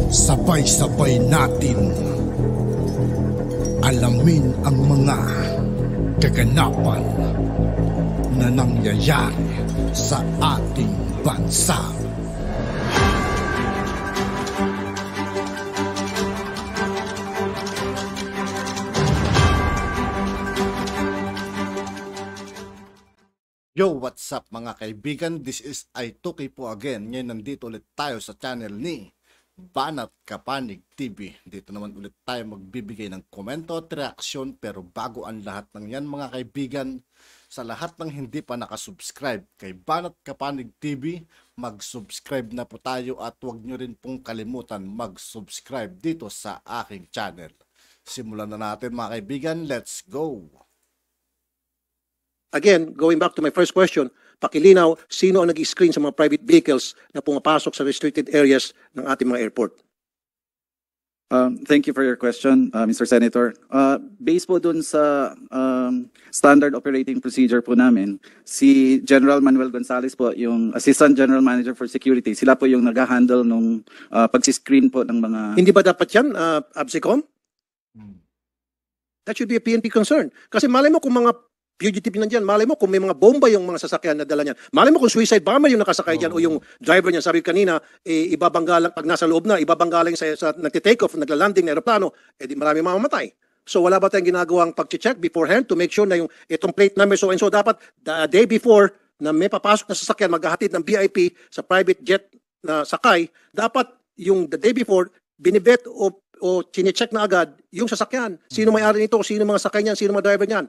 Sabay-sabay natin alamin ang mga kaganapan na nangyayari sa ating bansa. Yo, what's up mga kaibigan? This is I2K po again. Ngayon nandito ulit tayo sa channel ni Banat Kapanig TV. Dito naman ulit tayo magbibigay ng komento at reaksyon. Pero bago ang lahat ng yan mga kaibigan, sa lahat ng hindi pa nakasubscribe kay Banat Kapanig TV, mag-subscribe na po tayo at huwag nyo rin pong kalimutan mag-subscribe dito sa aking channel. Simulan na natin mga kaibigan, let's go! Again, going back to my first question, pakilinaw, sino ang nag-screen sa mga private vehicles na pumapasok sa restricted areas ng ating mga airport? Thank you for your question, Mr. Senator. Based po dun sa standard operating procedure po namin, si General Manuel Gonzales po, yung Assistant General Manager for Security, sila po yung nag-handle nung pag-screen po ng mga... Hindi ba dapat yan, ABSECOM? That should be a PNP concern. Kasi malay mo kung mga fugitive nandiyan, malay mo kung may mga bomba yung mga sasakyan na dala niyan. Malay mo kung suicide bomber yung nakasakay diyan o yung driver niyan, sabi kanina, ibabanggalang pag nasa loob na, ibabanggalang sa nagte-take off, nagla-landing na aeroplano, di marami mamamatay. So wala ba tayong ginagawang pag-check beforehand to make sure na yung itong plate number so and so dapat the day before na may papasok na sasakyan maghahatid ng VIP sa private jet na sakay, dapat yung the day before binibet o chine-check na agad yung sasakyan. Sino may-ari nito, sino mga sakay niyan, sino mga driver niyan.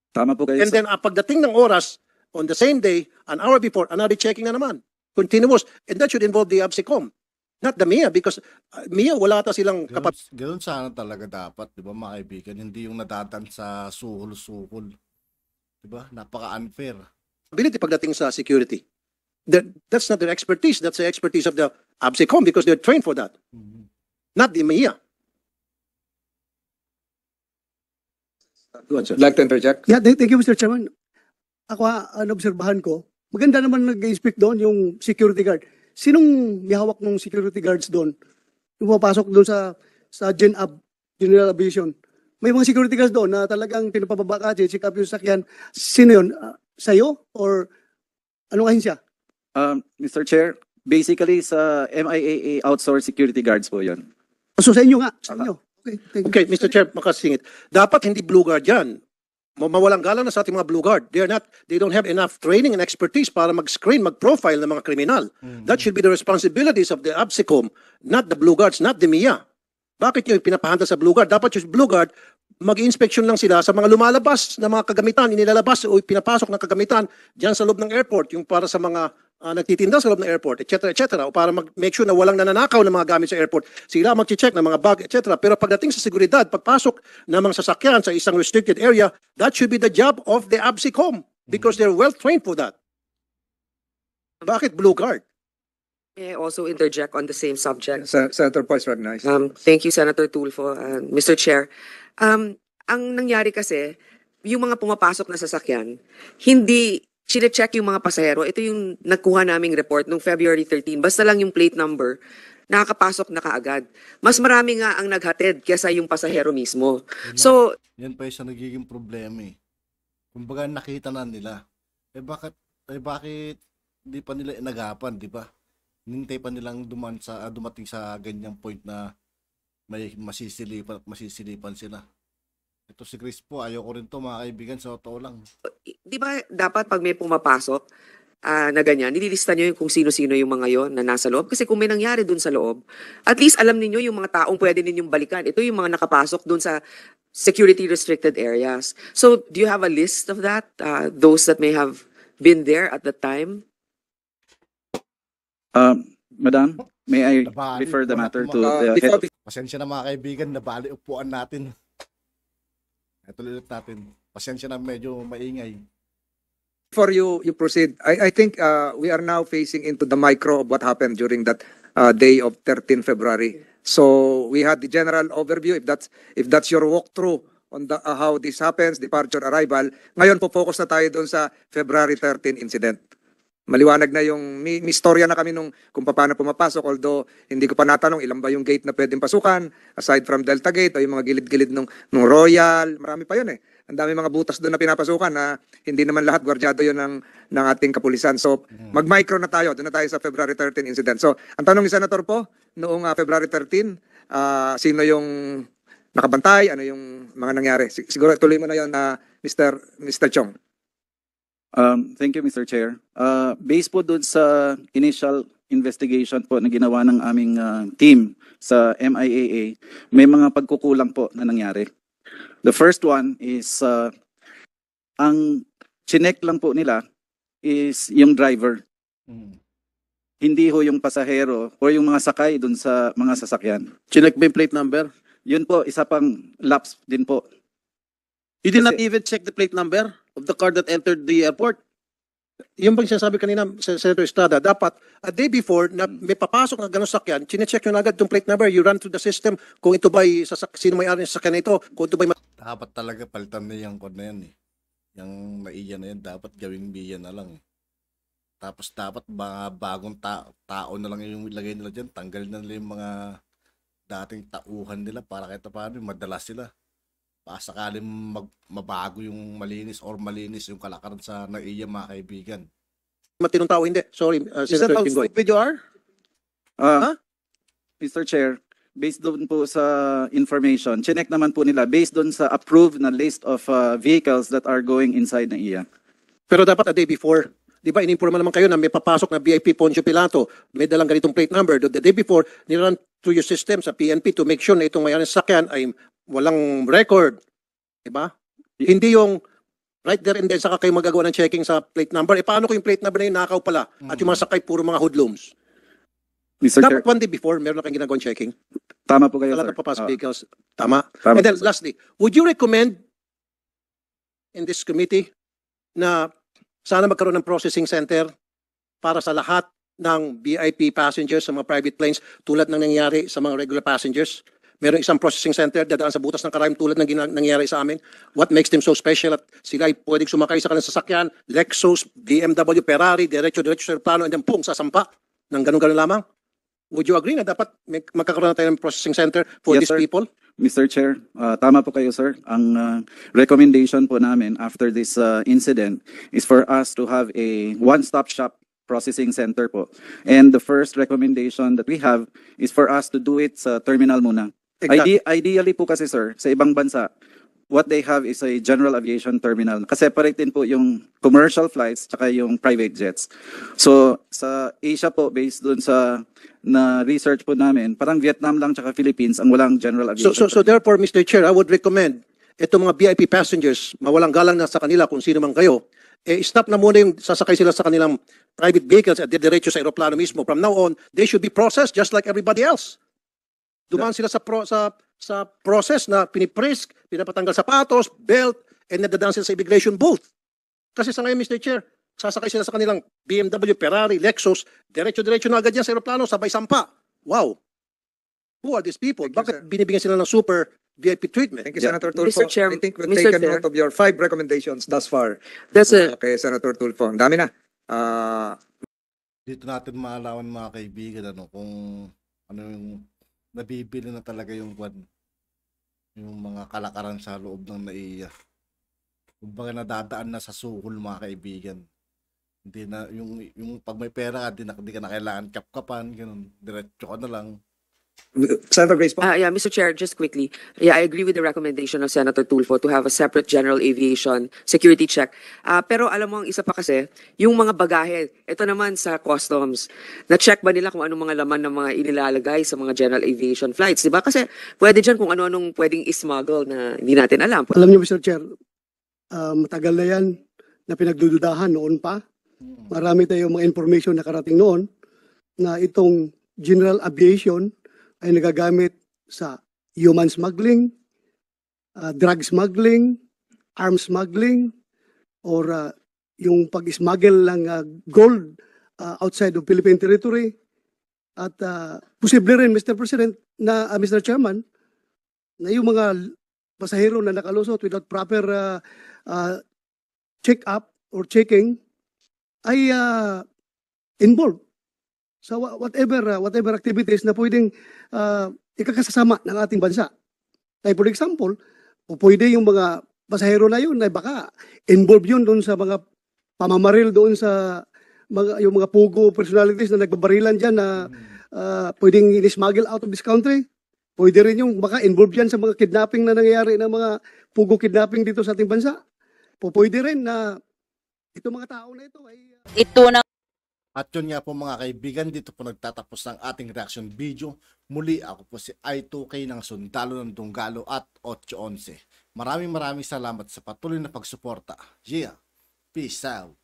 Tama po kayo. And then pagdating ng oras, on the same day, an hour before, another checking na naman. Continuous. And that should involve the ABSECOM. Not the MIA because MIA wala ata silang kapat. Ganun sana talaga dapat, di ba mga kaibigan? Hindi yung nadatan sa suhol-suhol. Di ba? Napaka-unfair. Ability pagdating sa security. That's not their expertise. That's the expertise of the ABSECOM because they're trained for that. Not the MIA. Like to interject? Yeah, thank you, Mr. Chairman. Ako, obserbahan ko, maganda naman nag-inspect doon yung security guard. Sinong may hawak ng security guards doon? Yung pumapasok doon sa General Aviation. May mga security guards doon na talagang pinapababa ka, check up yung sakyan. Sino yun? Sa'yo? Or anong ahensya? Mr. Chair, basically sa MIAA outsourced security guards po yun. So sa inyo nga, sa inyo. Okay, Mr. Chair, makasingit. Dapat hindi blue guard yan. Mawalang galang na sa ating mga blue guard. They don't have enough training and expertise para mag-screen, mag-profile ng mga kriminal. That should be the responsibilities of the ABSECOM, not the blue guards, not the MIA. Bakit yung pinapahanda sa blue guard? Dapat yung blue guard, mag-inspection lang sila sa mga lumalabas na mga kagamitan, inilalabas o pinapasok ng kagamitan dyan sa loob ng airport, yung para sa mga nagtitinda sa loob ng airport, etc. O para make sure na walang nananakaw ng mga gamit sa airport. Sila mag-check ng mga bag, etc. Pero pagdating sa seguridad, pagpasok ng mga sasakyan sa isang restricted area, that should be the job of the ABSECOM because they're well trained for that. Bakit blue guard? May I also interject on the same subject? Senator Poy's recognized. Thank you, Senator Tulfo, Mr. Chair. Ang nangyari kasi, yung mga pumapasok na sasakyan, hindi chine-check yung mga pasahero. Ito yung nagkuha naming report noong February 13. Basta lang yung plate number, nakakapasok na kaagad. Mas marami nga ang naghatid kesa yung pasahero mismo. So, yan pa yung nagiging problema eh. Kumbaga nakita na nila. Bakit di pa nila inagapan, di ba? Nintay pa nilang dumating sa ganyang point na may masisilipan sila. Ito si Chris po, ayoko rin to mga kaibigan, sa totoo lang. Di ba dapat pag may pumapasok na ganyan, nililista nyo kung sino-sino yung mga yon na nasa loob? Kasi kung may nangyari dun sa loob, at least alam niyo yung mga taong pwede ninyong balikan. Ito yung mga nakapasok dun sa security restricted areas. So, do you have a list of that? Those that may have been there at the time? Madam, may I refer the matter to the head? Pasensya na mga kaibigan, nabali upuan natin. Ito ulit natin. Pasensya na medyo maingay. Before you proceed, I think we are now facing into the micro of what happened during that day of 13 February. So we had the general overview. If that's your walkthrough on how this happens, departure, arrival. Ngayon po focus na tayo doon sa February 13 incident. maliwanag na yung, may istorya na kami nung kung paano pumapasok, although hindi ko pa natanong ilan ba yung gate na pwedeng pasukan, aside from Delta Gate, o yung mga gilid-gilid nung Royal, marami pa yun eh. Ang dami mga butas doon na pinapasukan na hindi naman lahat gwardyado yun ng ating kapulisan. So, mag-micro na tayo, doon na tayo sa February 13 incident. So, ang tanong ni Senator po, noong February 13, sino yung nakabantay, ano yung mga nangyari? Siguro tuloy mo na yun, Mr. Chong. Thank you, Mr. Chair. Based po doon sa initial investigation po na ginawa ng aming team sa MIAA, may mga pagkukulang po na nangyari. The first one is, ang chinek lang po nila is yung driver. Hindi ho yung pasahero o yung mga sakay doon sa mga sasakyan. Chinek ba yung plate number? Yun po, isa pang lapse din po. You did not even check the plate number of the car that entered the airport? Yung bang sinasabi kanina, Senator Estrada, dapat a day before na may papasok na gano'ng sakyan, chinecheck nyo na agad yung plate number, you run through the system kung ito ba'y sino may-ari ng sakyan na ito, kung ito ba'y Dapat talaga palitan na yung code na yan eh. Yung naiya na yan, dapat gawing biya na lang eh. Tapos dapat mga bagong tao na lang yung ilagay nila dyan, tanggalin na nila yung mga dating tauhan nila para kahit paano madalas sila. Sakaling mabago yung malinis or malinis yung kalakaran sa naiya mga kaibigan. matinong tao? Hindi. Sorry, Is that Senator how Jinggoy. stupid you are? Mr. Chair, based doon po sa information, chinek naman po nila based doon sa approved na list of vehicles that are going inside na iya. Pero dapat a day before, di ba, ininforma naman kayo na may papasok na VIP Poncio Pilato, may dalang ganitong plate number. The day before, nirun through your system sa PNP to make sure na itong mayroong sakyan ay walang record. Di ba? Hindi yung right there and then saka kayo magagawa ng checking sa plate number. E paano ko yung plate number na yun nakaw pala? At yung mga sakay puro mga hoodlums. Mr. Chair, Dapat one day before, meron na kayong ginagawang checking. tama po kayo, Sa lahat sir. ng papasok vehicles. Tama. Tama And then po, sir. lastly, would you recommend in this committee na sana magkaroon ng processing center para sa lahat ng VIP passengers sa mga private planes tulad ng nangyari sa mga regular passengers? Meron isang processing center dadaan sa butas ng karayom tulad ng nangyari sa amin. What makes them so special at sila ay pwedeng sumakay sa kanilang sasakyan, Lexus, BMW, Ferrari, diretso-diretso sa plano and then pum, sasampa ng ganun-ganun lamang? Would you agree na dapat magkakaroon na tayo ng processing center for Yes, these sir. people? Mr. Chair, tama po kayo, sir. Ang recommendation po namin after this incident is for us to have a one-stop shop processing center po. And the first recommendation that we have is for us to do it sa terminal muna. Exactly. Ideally po kasi, sir, sa ibang bansa, what they have is a general aviation terminal. Kaseparate din po yung commercial flights tsaka yung private jets. So sa Asia po, based dun sa na research po namin, parang Vietnam lang tsaka Philippines ang walang general aviation. So therefore, Mr. Chair, I would recommend itong mga VIP passengers, mawalang galang na sa kanila kung sino man kayo, stop na muna yung sasakay sila sa kanilang private vehicles at diretso sa aeroplano mismo. From now on, they should be processed just like everybody else. Dumaan sila sa process na piniprisk, pinapatanggal sapatos, belt, and nadadaan sila sa immigration booth. Kasi sa ngayon, Mr. Chair, sasakay sila sa kanilang BMW, Ferrari, Lexus, diretso-diretso na agad yan sa aeroplano, sabay sampa. Wow. Who are these people? Thank you, Bakit binibigyan sila ng super VIP treatment? Thank you, Senator Tulfo. Mr. Chair, I think we've Mr. taken Chair. note of your 5 recommendations thus far. That's a Okay, Senator Tulfo. Ang dami na. Dito natin maalaman mga kaibigan kung ano yung nabibili na talaga yung mga kalakaran sa loob ng naiya. Kumbaga nadadaan na sa sukol mga kaibigan. Hindi na yung pag may pera ka, hindi ka na kailangan kapkapan, ganun. Diretso ka na lang. Senator Grace po. Yeah, Mr. Chair, just quickly. Yeah, I agree with the recommendation of Senator Tulfo to have a separate general aviation security check. Pero alam mo, ang isa pa kasi, yung mga bagahe, ito naman sa customs, na-check ba nila kung anong mga laman ng mga inilalagay sa mga general aviation flights? Diba? Kasi pwede dyan kung ano-anong pwedeng ismuggle na hindi natin alam. Alam niyo, Mr. Chair, matagal na yan na pinagdududahan noon pa. Marami tayong mga information na karating noon na itong general aviation ay nagagamit sa human smuggling, drug smuggling, arms smuggling, or yung pag-smuggle ng gold outside of Philippine territory. At posible rin, Mr. President, na Mr. Chairman, na yung mga pasahero na nakalusot without proper check-up or checking ay involved sa whatever activities na pwedeng ikakasasama ng ating bansa. Like for example, pwede yung mga pasahero na yun na baka involved yun doon sa mga pamamaril doon sa yung mga pugo personalities na nagbabarilan dyan na pwedeng in-smuggle out of this country. Pwede rin yung baka involved yan sa mga kidnapping na nangyayari ng mga pugo kidnapping dito sa ating bansa. Pwede rin na itong mga tao na ito ay... Ito na. At yun nga po mga kaibigan, dito po nagtatapos ng ating reaction video. Muli ako po si I2K ng Sundalo ng Dunggalo at 811. Maraming salamat sa patuloy na pagsuporta. Yeah, peace out.